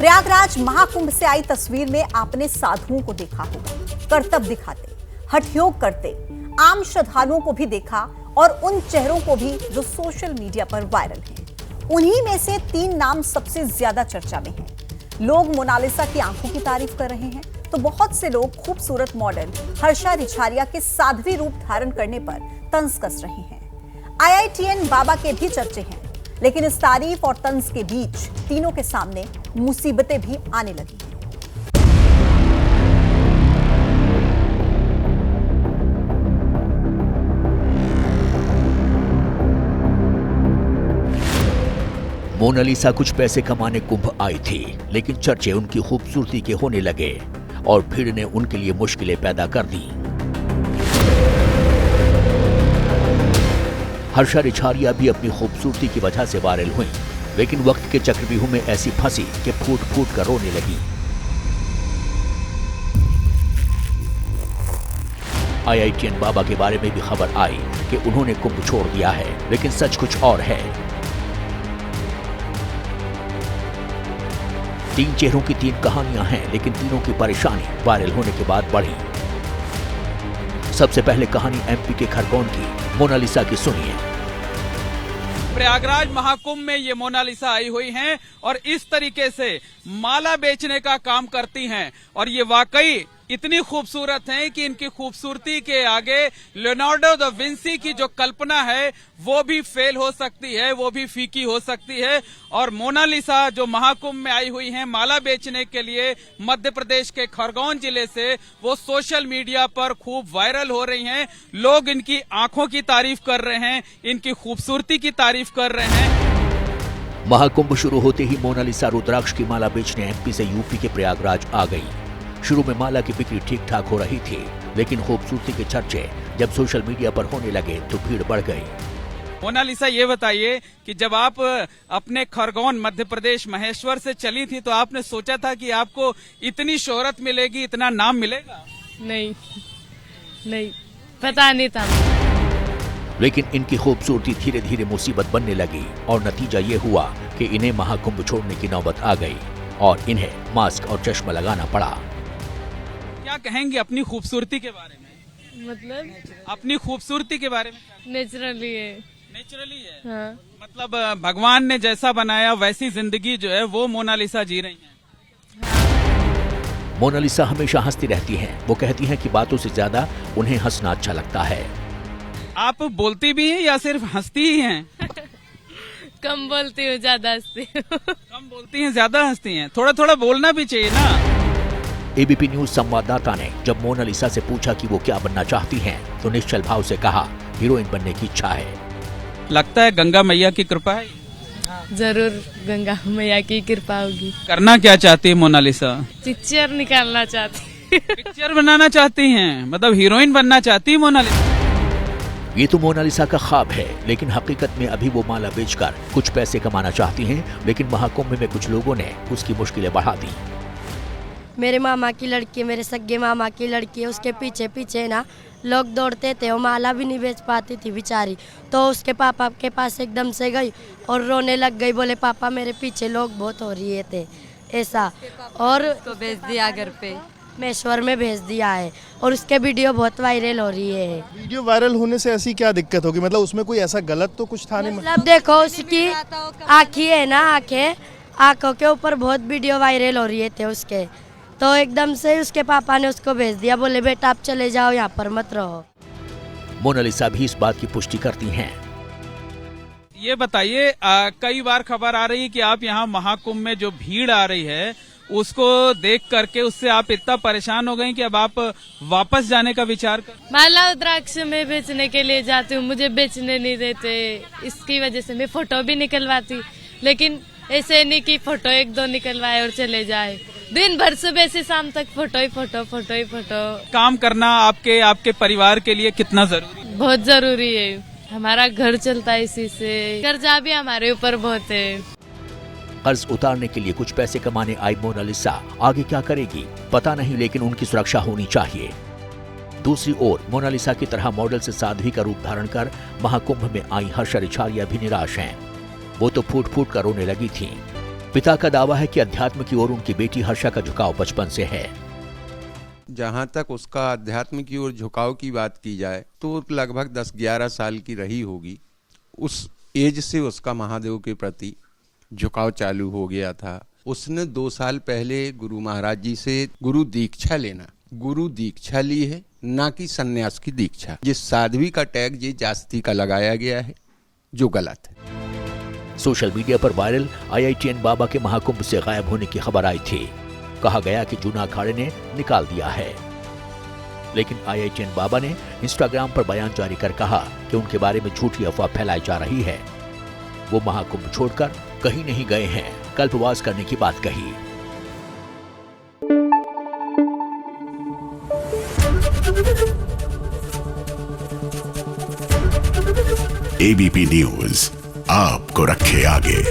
प्रयागराज महाकुंभ से आई तस्वीर में आपने साधुओं को देखा होगा, कर्तव्य दिखाते, हठ योग करते। आम श्रद्धालुओं को भी देखा और उन चेहरों को भी जो सोशल मीडिया पर वायरल हैं। उन्हीं में से 3 नाम सबसे ज्यादा चर्चा में हैं। लोग मोनालिसा की आंखों की तारीफ कर रहे हैं तो बहुत से लोग खूबसूरत मॉडल हर्षा रिछारिया के साध्वी रूप धारण करने पर तंज कस रहे हैं। IITN बाबा के भी चर्चे हैं, लेकिन इस तारीफ और तंज के बीच तीनों के सामने मुसीबतें भी आने लगी हैं। मोनालिसा कुछ पैसे कमाने कुंभ आई थी, लेकिन चर्चे उनकी खूबसूरती के होने लगे और भीड़ ने उनके लिए मुश्किलें पैदा कर दी। हर्षा रिछारिया भी अपनी खूबसूरती की वजह से वायरल हुई, लेकिन वक्त के चक्रव्यूह में ऐसी फंसी कि फूट फूट कर रोने लगी। IITN बाबा के बारे में भी खबर आई कि उन्होंने कुंभ छोड़ दिया है, लेकिन सच कुछ और है। 3 चेहरों की 3 कहानियां हैं, लेकिन तीनों की परेशानी वायरल होने के बाद बढ़ी। सबसे पहले कहानी MP के खरगोन की, मोनालिसा की सुनिए। प्रयागराज महाकुंभ में ये मोनालिसा आई हुई हैं और इस तरीके से माला बेचने का काम करती हैं और ये वाकई इतनी खूबसूरत हैं कि इनकी खूबसूरती के आगे लियोनार्डो दा विंसी की जो कल्पना है वो भी फेल हो सकती है, वो भी फीकी हो सकती है। और मोनालिसा जो महाकुंभ में आई हुई हैं माला बेचने के लिए मध्य प्रदेश के खरगोन जिले से, वो सोशल मीडिया पर खूब वायरल हो रही हैं। लोग इनकी आंखों की तारीफ कर रहे हैं, इनकी खूबसूरती की तारीफ कर रहे हैं। महाकुंभ शुरू होते ही मोनालिसा रुद्राक्ष की माला बेचने MP से UP के प्रयागराज आ गई। शुरू में माला की बिक्री ठीक ठाक हो रही थी, लेकिन खूबसूरती के चर्चे जब सोशल मीडिया पर होने लगे तो भीड़ बढ़ गई। मोनालिसा, ये बताइए कि जब आप अपने खरगोन मध्य प्रदेश महेश्वर से चली थी तो आपने सोचा था कि आपको इतनी शोहरत मिलेगी, इतना नाम मिलेगा? नहीं, पता नहीं था। लेकिन इनकी खूबसूरती धीरे धीरे मुसीबत बनने लगी और नतीजा ये हुआ कि इन्हें महाकुंभ छोड़ने की नौबत आ गई और इन्हें मास्क और चश्मा लगाना पड़ा। क्या कहेंगे अपनी खूबसूरती के बारे में? मतलब अपनी खूबसूरती के बारे में? नेचुरली है। नेचुरली है। हाँ। मतलब भगवान ने जैसा बनाया वैसी जिंदगी जो है वो मोनालिसा जी रही हैं। मोनालिसा हमेशा हंसती रहती हैं। वो कहती हैं कि बातों से ज्यादा उन्हें हंसना अच्छा लगता है। आप बोलती भी हैं या सिर्फ हंसती ही हैं? कम बोलती हूँ, ज्यादा हंसती हूँ। कम बोलती हैं, ज्यादा हंसती हैं। थोड़ा थोड़ा बोलना भी चाहिए ना। ABP न्यूज संवाददाता ने जब मोनालिसा से पूछा कि वो क्या बनना चाहती हैं, तो निश्चल भाव से कहा, हीरोइन बनने की इच्छा है। लगता है गंगा मैया की कृपा है। जरूर गंगा मैया की कृपा होगी। करना क्या चाहती है मोनालिसा? पिक्चर निकालना चाहती। पिक्चर बनाना चाहती हैं, मतलब हीरोइन बनना चाहती है मोनालिसा। ये तो मोनालिसा का ख्वाब है, लेकिन हकीकत में अभी वो माला बेचकर कुछ पैसे कमाना चाहती हैं, लेकिन महाकुंभ में कुछ लोगों ने उसकी मुश्किलें बढ़ा दी। मेरे मामा की लड़की, मेरे सगे मामा की लड़की, उसके पीछे पीछे ना लोग दौड़ते थे। वो माला भी नहीं बेच पाती थी बेचारी, तो उसके पापा के पास एकदम से गई और रोने लग गई। बोले पापा मेरे पीछे लोग बहुत हो रहे थे ऐसा, और तो भेज दिया घर पे, महेश्वर में भेज दिया है और उसके वीडियो बहुत वायरल हो रही है। वीडियो वायरल होने से ऐसी क्या दिक्कत होगी? मतलब उसमें कोई ऐसा गलत तो कुछ था नहीं? मतलब देखो उसकी आँखें है ना, आँखों के ऊपर बहुत वीडियो वायरल हो रही थे उसके, तो एकदम से उसके पापा ने उसको भेज दिया। बोले बेटा आप चले जाओ, यहाँ पर मत रहो। मोनालिसा भी इस बात की पुष्टि करती हैं। ये बताइए, कई बार खबर आ रही है कि आप यहाँ महाकुंभ में जो भीड़ आ रही है उसको देख करके उससे आप इतना परेशान हो गए कि अब आप वापस जाने का विचार कर? माला रुद्राक्ष में बेचने के लिए जाती हूँ, मुझे बेचने नहीं देते, इसकी वजह से मैं फोटो भी निकलवाती, लेकिन ऐसे नहीं कि फोटो 1-2 निकलवाए और चले जाए। दिन भर सुबह से शाम तक फोटो ही फोटो। काम करना आपके परिवार के लिए कितना जरूरी? बहुत जरूरी है। हमारा घर चलता है इसी से, कर्जा भी हमारे ऊपर बहुत है। कर्ज उतारने के लिए कुछ पैसे कमाने आई मोनालिसा आगे क्या करेगी पता नहीं, लेकिन उनकी सुरक्षा होनी चाहिए। दूसरी ओर मोनालिसा की तरह मॉडल से साध्वी का रूप धारण कर महाकुंभ में आई हर्षा रिछारिया भी निराश हैं। वो तो फूट फूट कर रोने लगी थीं। पिता का दावा है कि अध्यात्म की ओर उनकी बेटी हर्षा का झुकाव बचपन से है। जहाँ तक उसका अध्यात्म की ओर झुकाव की बात की जाए तो लगभग 10-11 साल की रही होगी। उस एज से उसका महादेव के प्रति झुकाव चालू हो गया था। उसने 2 साल पहले गुरु महाराज जी से गुरु दीक्षा ली है, ना कि सन्यास की दीक्षा। जिस साध्वी का टैग ये जास्ती का लगाया गया है, जो गलत है। सोशल मीडिया पर वायरल IITN बाबा के महाकुंभ से गायब होने की खबर आई थी। कहा गया कि जूना अखाड़े ने निकाल दिया है, लेकिन IITN बाबा ने इंस्टाग्राम पर बयान जारी कर कहा कि उनके बारे में झूठी अफवाह फैलाई जा रही है। वो महाकुंभ छोड़कर कहीं नहीं गए हैं, कल्पवास करने की बात कही। ABP न्यूज आपको रखे आगे।